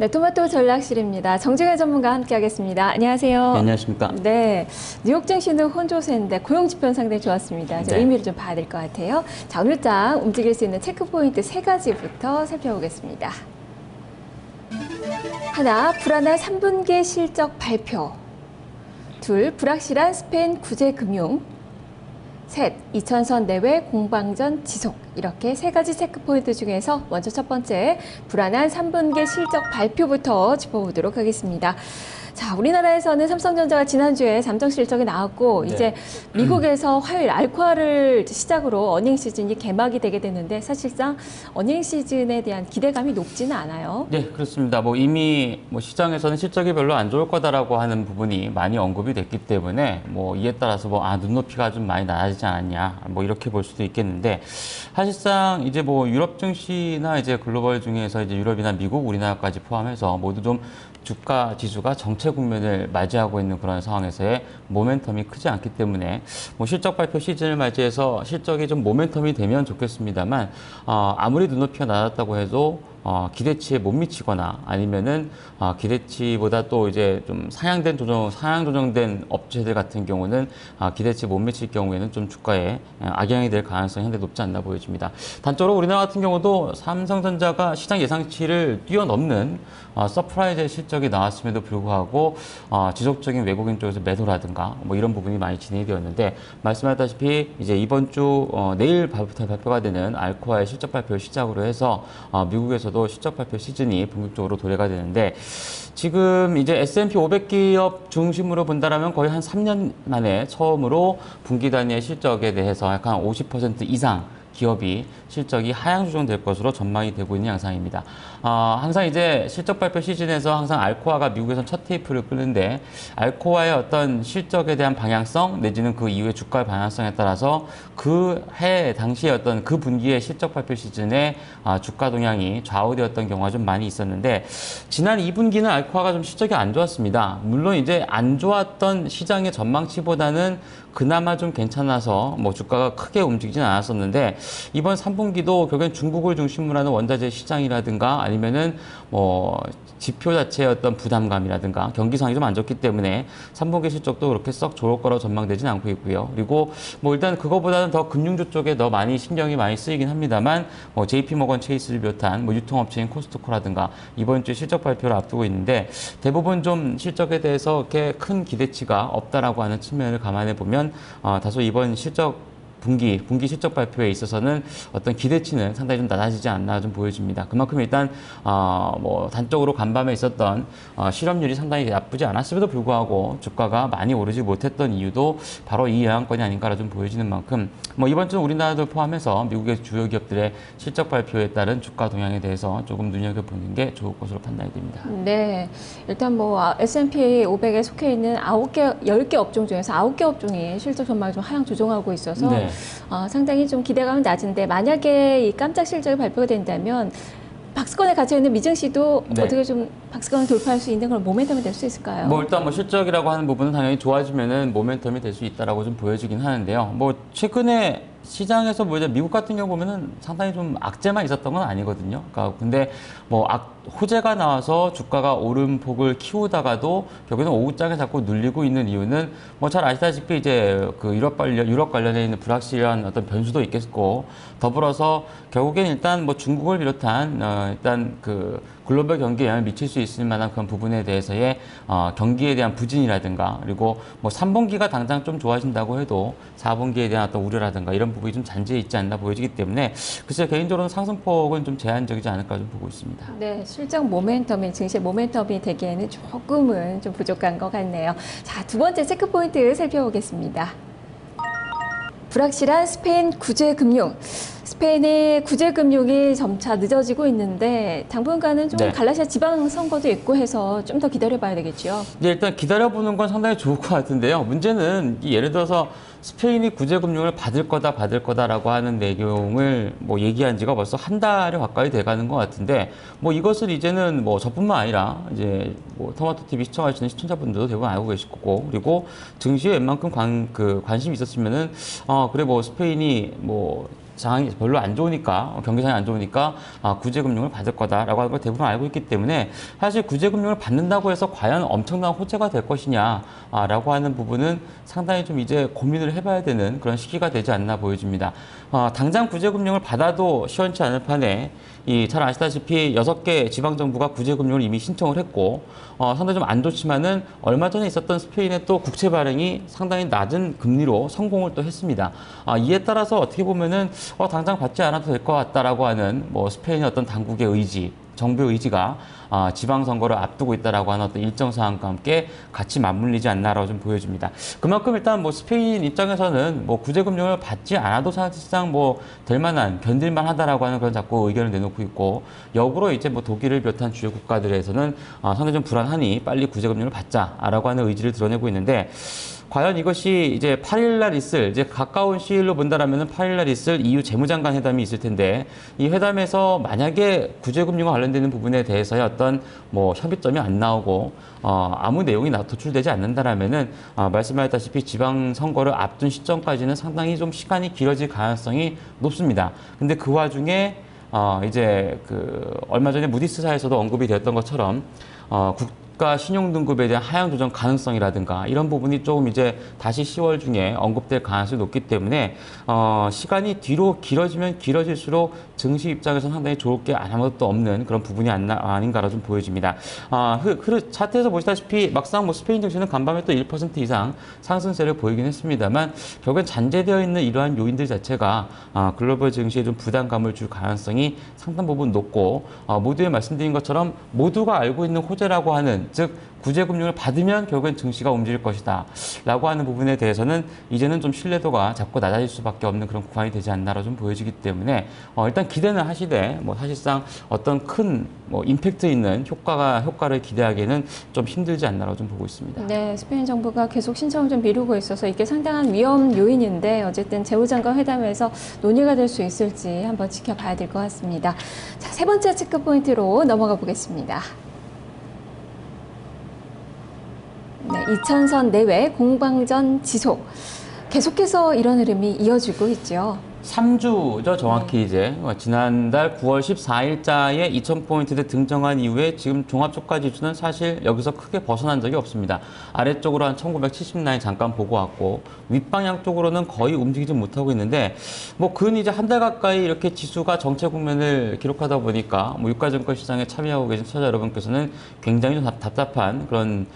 네, 토마토 전략실입니다. 정재관 전문가와 함께하겠습니다. 안녕하세요. 네, 안녕하십니까. 네, 뉴욕 증시는 혼조세인데 고용 지표는 상당히 좋았습니다. 네. 의미를 좀 봐야 될 것 같아요. 자, 오늘 장 움직일 수 있는 체크 포인트 3가지부터 살펴보겠습니다. 하나, 불안한 3분기 실적 발표. 둘, 불확실한 스페인 구제 금융. 셋, 2000선 내외 공방전 지속. 이렇게 3가지 체크포인트 중에서 먼저 첫 번째, 불안한 3분기 실적 발표부터 짚어보도록 하겠습니다. 자, 우리나라에서는 삼성전자가 지난주에 잠정 실적이 나왔고, 네. 이제 미국에서 화요일 알코아를 시작으로 어닝 시즌이 개막이 되게 되는데, 사실상 어닝 시즌에 대한 기대감이 높지는 않아요. 네, 그렇습니다. 이미 시장에서는 실적이 별로 안 좋을 거다라고 하는 부분이 많이 언급이 됐기 때문에 이에 따라서 눈높이가 좀 많이 낮아지지 않았냐 이렇게 볼 수도 있겠는데, 사실상 이제 유럽 증시나 이제 글로벌 중에서 이제 유럽이나 미국, 우리나라까지 포함해서 모두 좀 주가 지수가 정체 국면을 맞이하고 있는 그런 상황에서의 모멘텀이 크지 않기 때문에 실적 발표 시즌을 맞이해서 실적이 좀 모멘텀이 되면 좋겠습니다만, 아무리 눈높이가 낮았다고 해도 기대치에 못 미치거나 아니면은 기대치보다 또 이제 좀 상향 조정된 업체들 같은 경우는 기대치 못 미칠 경우에는 좀 주가에 악영향이 될 가능성이 현재 높지 않나 보여집니다. 단적으로 우리나라 같은 경우도 삼성전자가 시장 예상치를 뛰어넘는 서프라이즈 실적이 나왔음에도 불구하고 지속적인 외국인 쪽에서 매도라든가 이런 부분이 많이 진행이 되었는데, 말씀하셨다시피 이제 이번 주 내일부터 발표가 되는 알코아의 실적 발표를 시작으로 해서 미국에서도 실적 발표 시즌이 본격적으로 도래가 되는데, 지금 이제 S&P 500기업 중심으로 본다라면 거의 한 3년 만에 처음으로 분기 단위의 실적에 대해서 약간 50% 이상 기업이 실적이 하향 조정될 것으로 전망이 되고 있는 양상입니다. 항상 이제 실적 발표 시즌에서 항상 알코아가 미국에선 첫 테이프를 끄는데, 알코아의 어떤 실적에 대한 방향성 내지는 그 이후의 주가의 방향성에 따라서 그 해 당시의 어떤 그 분기의 실적 발표 시즌에 주가 동향이 좌우되었던 경우가 좀 많이 있었는데, 지난 2분기는 알코아가 좀 실적이 안 좋았습니다. 물론 이제 안 좋았던 시장의 전망치보다는 그나마 좀 괜찮아서 주가가 크게 움직이진 않았었는데, 이번 3분기도 결국엔 중국을 중심으로 하는 원자재 시장이라든가 아니면은 지표 자체의 어떤 부담감이라든가 경기상이 좀 안 좋기 때문에 3분기 실적도 그렇게 썩 좋을 거라고 전망되지는 않고 있고요. 그리고 일단 그거보다는 더 금융주 쪽에 더 많이 신경이 많이 쓰이긴 합니다만, JP모건 체이스를 비롯한 유통업체인 코스트코라든가 이번 주 실적 발표를 앞두고 있는데, 대부분 좀 실적에 대해서 이렇게 큰 기대치가 없다라고 하는 측면을 감안해 보면 다소 이번 분기 실적 발표에 있어서는 어떤 기대치는 상당히 좀 낮아지지 않나 좀 보여집니다. 그만큼 일단 단적으로 간밤에 있었던 실업률이 상당히 나쁘지 않았음에도 불구하고 주가가 많이 오르지 못했던 이유도 바로 이 영향권이 아닌가라 좀 보여지는 만큼, 이번 주 우리나라도 포함해서 미국의 주요 기업들의 실적 발표에 따른 주가 동향에 대해서 조금 눈여겨보는 게 좋을 것으로 판단이 됩니다. 네, 일단 S&P 500에 속해 있는 10개 업종 중에서 9개 업종이 실적 전망을 좀 하향 조정하고 있어서 네. 상당히 좀 기대감은 낮은데, 만약에 이 깜짝 실적이 발표가 된다면 박스권에 갇혀있는 미증시도 네. 어떻게 좀 박스권을 돌파할 수 있는 그런 모멘텀이 될 수 있을까요? 일단 실적이라고 하는 부분은 당연히 좋아지면은 모멘텀이 될 수 있다라고 좀 보여지긴 하는데요. 최근에 시장에서 이제 미국 같은 경우 보면은 상당히 좀 악재만 있었던 건 아니거든요. 그러니까 근데 호재가 나와서 주가가 오름폭을 키우다가도 결국에는 오후장에 자꾸 눌리고 있는 이유는 잘 아시다시피 이제 그 유럽 관련해 있는 불확실한 어떤 변수도 있겠고, 더불어서 결국엔 일단 중국을 비롯한 일단 그 글로벌 경기에 영향을 미칠 수 있을 만한 그런 부분에 대해서의 경기에 대한 부진이라든가, 그리고 3분기가 당장 좀 좋아진다고 해도 4분기에 대한 어떤 우려라든가 이런 부분이 좀 잔재해 있지 않나 보여지기 때문에, 글쎄 개인적으로는 상승폭은 좀 제한적이지 않을까 좀 보고 있습니다. 네, 실적 모멘텀이, 증시의 모멘텀이 되기에는 조금은 좀 부족한 것 같네요. 자, 두 번째 체크포인트 살펴보겠습니다. 불확실한 스페인 구제금융. 스페인의 구제금융이 점차 늦어지고 있는데, 당분간은 좀 네. 갈라시아 지방선거도 있고 해서 좀 더 기다려봐야 되겠죠. 네, 일단 기다려보는 건 상당히 좋을 것 같은데요. 문제는 예를 들어서 스페인이 구제금융을 받을 거다라고 하는 내용을 얘기한 지가 벌써 한 달여 가까이 돼가는 것 같은데, 이것을 이제는 저뿐만 아니라 이제 토마토 TV 시청하시는 시청자분들도 대부분 알고 계실 거고, 그리고 증시에 웬만큼 관심이 있었으면은 그래 스페인이 상황이 별로 안 좋으니까 경기상이 안 좋으니까 구제금융을 받을 거다라고 하는 걸 대부분 알고 있기 때문에 사실 구제금융을 받는다고 해서 과연 엄청난 호재가 될 것이냐라고 하는 부분은 상당히 좀 이제 고민을 해봐야 되는 그런 시기가 되지 않나 보여집니다. 당장 구제금융을 받아도 시원치 않을 판에 잘 아시다시피 6개 지방정부가 구제금융을 이미 신청을 했고 상당히 좀 안 좋지만은 얼마 전에 있었던 스페인의 또 국채 발행이 상당히 낮은 금리로 성공을 또 했습니다. 이에 따라서 어떻게 보면은 당장 받지 않아도 될 것 같다라고 하는 뭐 스페인의 어떤 당국의 의지, 정부의 의지가 지방선거를 앞두고 있다라고 하는 어떤 일정 사항과 함께 같이 맞물리지 않나라고 좀 보여집니다. 그만큼 일단 뭐 스페인 입장에서는 뭐 구제금융을 받지 않아도 사실상 뭐 될 만한, 견딜만 하다라고 하는 그런 자꾸 의견을 내놓고 있고, 역으로 이제 뭐 독일을 비롯한 주요 국가들에서는 상당히 좀 불안하니 빨리 구제금융을 받자라고 하는 의지를 드러내고 있는데, 과연 이것이 이제 8일 날 있을, 이제 가까운 시일로 본다라면 8일 날 있을 EU 재무장관 회담이 있을 텐데, 이 회담에서 만약에 구제금융과 관련되는 부분에 대해서의 어떤 뭐 협의점이 안 나오고 아무 내용이 도출되지 않는다라면은 말씀하셨다시피 지방선거를 앞둔 시점까지는 상당히 좀 시간이 길어질 가능성이 높습니다. 근데 그 와중에 이제 얼마 전에 무디스사에서도 언급이 되었던 것처럼 국가 신용등급에 대한 하향 조정 가능성이라든가 이런 부분이 조금 이제 다시 10월 중에 언급될 가능성이 높기 때문에 시간이 뒤로 길어지면 길어질수록 증시 입장에서는 상당히 좋을 게 아무것도 없는 그런 부분이 아닌가라 좀 보여집니다. 차트에서 보시다시피 막상 뭐 스페인 증시는 간밤에 또 1% 이상 상승세를 보이긴 했습니다만, 결국엔 잔재되어 있는 이러한 요인들 자체가 글로벌 증시에 좀 부담감을 줄 가능성이 상당 부분 높고, 모두에 말씀드린 것처럼 모두가 알고 있는 호재라고 하는, 즉 구제금융을 받으면 결국엔 증시가 움직일 것이다 라고 하는 부분에 대해서는 이제는 좀 신뢰도가 자꾸 낮아질 수밖에 없는 그런 구간이 되지 않나라 좀 보여지기 때문에 일단 기대는 하시되 뭐 사실상 어떤 큰 뭐 임팩트 있는 효과를 기대하기에는 좀 힘들지 않나라고 좀 보고 있습니다. 네, 스페인 정부가 계속 신청을 좀 미루고 있어서 이게 상당한 위험 요인인데, 어쨌든 재무장관 회담에서 논의가 될 수 있을지 한번 지켜봐야 될 것 같습니다. 자, 세 번째 체크 포인트로 넘어가 보겠습니다. 네, 2000선 내외 공방전 지속. 계속해서 이런 흐름이 이어지고 있죠. 3주죠, 정확히 이제. 지난달 9월 14일자에 2000포인트대 등정한 이후에 지금 종합주가 지수는 사실 여기서 크게 벗어난 적이 없습니다. 아래쪽으로 한 1970라인 잠깐 보고 왔고, 윗방향 쪽으로는 거의 움직이지 못하고 있는데, 뭐 근 이제 한 달 가까이 이렇게 지수가 정체 국면을 기록하다 보니까 뭐 유가증권 시장에 참여하고 계신 투자자 여러분께서는 굉장히 좀 답답한 그런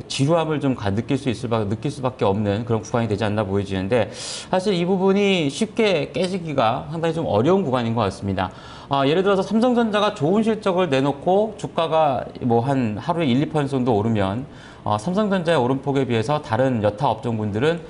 지루함을 좀 느낄 수밖에 없는 그런 구간이 되지 않나 보여지는데, 사실 이 부분이 쉽게 깨지기가 상당히 좀 어려운 구간인 것 같습니다. 예를 들어서 삼성전자가 좋은 실적을 내놓고 주가가 뭐 한 하루에 1~2% 정도 오르면 삼성전자의 오름폭에 비해서 다른 여타 업종군들은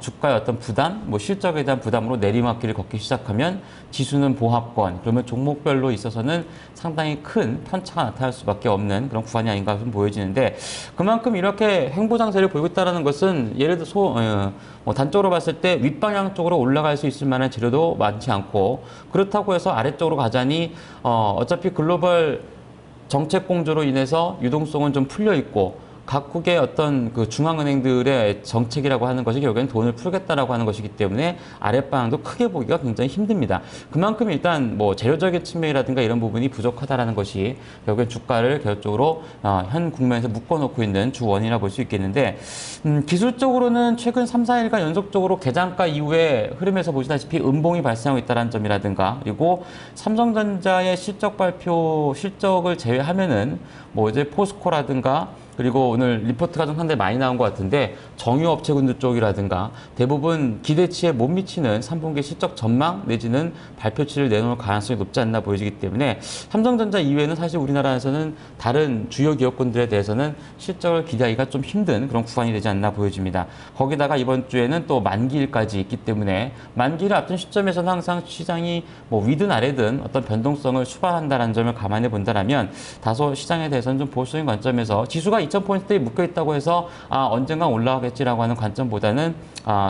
주가의 어떤 부담, 뭐 실적에 대한 부담으로 내리막길을 걷기 시작하면 지수는 보합권, 그러면 종목별로 있어서는 상당히 큰 편차가 나타날 수밖에 없는 그런 구간이 아닌가 좀 보여지는데, 그만큼 이렇게 횡보장세를 보이고 있다는 것은 예를 들어서 뭐 단적으로 봤을 때 윗방향 쪽으로 올라갈 수 있을 만한 재료도 많지 않고, 그렇다고 해서 아래쪽으로 가자니 어차피 글로벌 정책 공조로 인해서 유동성은 좀 풀려 있고, 각국의 어떤 중앙은행들의 정책이라고 하는 것이 결국엔 돈을 풀겠다라고 하는 것이기 때문에 아랫방향도 크게 보기가 굉장히 힘듭니다. 그만큼 일단 뭐 재료적인 측면이라든가 이런 부분이 부족하다라는 것이 결국엔 주가를 결정적으로 현 국면에서 묶어놓고 있는 주 원인이라 볼 수 있겠는데, 기술적으로는 최근 3~4일간 연속적으로 개장가 이후에 흐름에서 보시다시피 음봉이 발생하고 있다는 점이라든가, 그리고 삼성전자의 실적을 제외하면은 뭐 이제 포스코라든가, 그리고 오늘 리포트가 좀 상당히 많이 나온 것 같은데 정유업체군들 쪽이라든가 대부분 기대치에 못 미치는 3분기 실적 전망 내지는 발표치를 내놓을 가능성이 높지 않나 보여지기 때문에 삼성전자 이외에는 사실 우리나라에서는 다른 주요 기업군들에 대해서는 실적을 기대하기가 좀 힘든 그런 구간이 되지 않나 보여집니다. 거기다가 이번 주에는 또 만기일까지 있기 때문에 만기를 앞둔 시점에서는 항상 시장이 뭐 위든 아래든 어떤 변동성을 수반한다는 점을 감안해 본다면 다소 시장에 대해서는 좀 보수적인 관점에서 지수가 2000포인트대에 묶여 있다고 해서 언젠가 올라가겠지라고 하는 관점보다는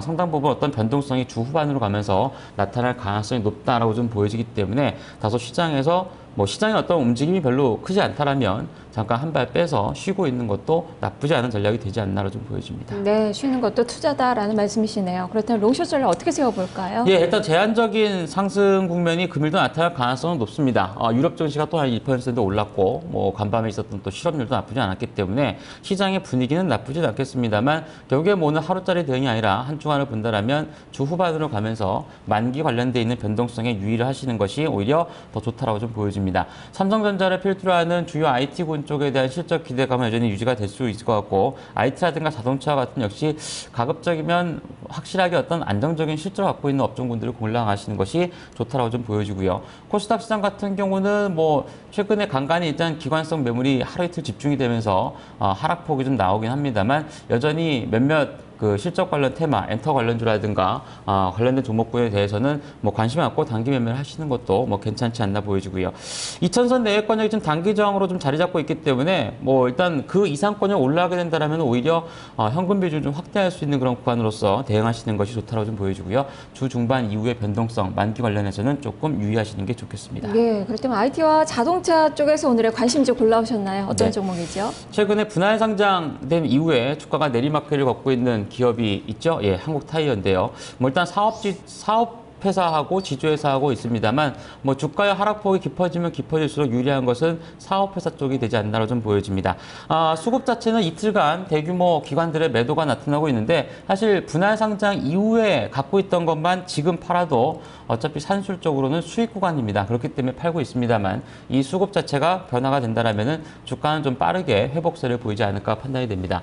상당 부분 어떤 변동성이 주 후반으로 가면서 나타날 가능성이 높다라고 좀 보여지기 때문에 다소 시장에서 뭐 시장의 어떤 움직임이 별로 크지 않다라면 잠깐 한 발 빼서 쉬고 있는 것도 나쁘지 않은 전략이 되지 않나로 좀 보여집니다. 네, 쉬는 것도 투자다라는 말씀이시네요. 그렇다면 롱숏 전략 어떻게 세워볼까요? 예, 일단 제한적인 상승 국면이 금일도 나타날 가능성은 높습니다. 유럽 증시가 또 한 1% 올랐고, 뭐 간밤에 있었던 또 실업률도 나쁘지 않았기 때문에 시장의 분위기는 나쁘진 않겠습니다만 결국에 뭐 오늘 하루짜리 대응이 아니라 한 주간을 본다라면 주 후반으로 가면서 만기 관련돼 있는 변동성에 유의를 하시는 것이 오히려 더 좋다라고 좀 보여집니다. 삼성전자를 필두로 하는 주요 IT군 쪽에 대한 실적 기대감은 여전히 유지가 될 수 있을 것 같고 IT라든가 자동차 같은 역시 가급적이면 확실하게 어떤 안정적인 실적을 갖고 있는 업종군들을 골라가시는 것이 좋다라고 좀 보여지고요. 코스닥 시장 같은 경우는 뭐 최근에 간간히 일단 기관성 매물이 하루 이틀 집중이 되면서 하락폭이 좀 나오긴 합니다만 여전히 몇몇 그 실적 관련 테마, 엔터 관련주라든가 관련된 종목군에 대해서는 뭐 관심 갖고 단기 매매를 하시는 것도 뭐 괜찮지 않나 보여지고요. 2000선 내외권역이 좀 단기 저항으로 좀 자리 잡고 있기 때문에 뭐 일단 그 이상권역 올라가게 된다라면 오히려 현금 비중을 좀 확대할 수 있는 그런 구간으로서 대응하시는 것이 좋다고 좀 보여지고요. 주 중반 이후의 변동성, 만기 관련해서는 조금 유의하시는 게 좋겠습니다. 네, 그렇다면 IT와 자동차 쪽에서 오늘의 관심주 골라오셨나요? 어떤 네. 종목이죠? 최근에 분할 상장된 이후에 주가가 내리막길을 걷고 있는 기업이 있죠. 예, 한국타이어인데요. 뭐 일단 사업 회사하고 지주회사하고 있습니다만 뭐 주가의 하락폭이 깊어지면 깊어질수록 유리한 것은 사업회사 쪽이 되지 않나로 좀 보여집니다. 수급 자체는 이틀간 대규모 기관들의 매도가 나타나고 있는데 사실 분할 상장 이후에 갖고 있던 것만 지금 팔아도 어차피 산술적으로는 수익 구간입니다. 그렇기 때문에 팔고 있습니다만 이 수급 자체가 변화가 된다라면은 주가는 좀 빠르게 회복세를 보이지 않을까 판단이 됩니다.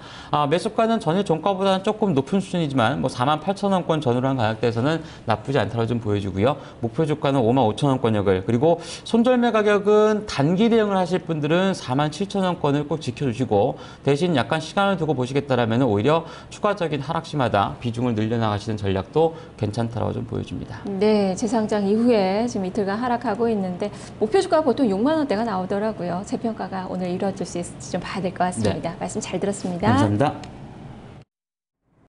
매수가는 전일 종가보다는 조금 높은 수준이지만 뭐 48,000원권 전후로 한 가격대에서는 나쁘지 않다고 좀 보여주고요. 목표 주가는 55,000원권역을 그리고 손절매 가격은 단기 대응을 하실 분들은 47,000원권을 꼭 지켜주시고 대신 약간 시간을 두고 보시겠다라면 오히려 추가적인 하락시마다 비중을 늘려나가시는 전략도 괜찮다라고 좀 보여줍니다. 네, 재상장 이후에 지금 이틀간 하락하고 있는데 목표 주가가 보통 6만 원대가 나오더라고요. 재평가가 오늘 이루어질 수 있을지 좀 봐야 될 것 같습니다. 네. 말씀 잘 들었습니다. 감사합니다.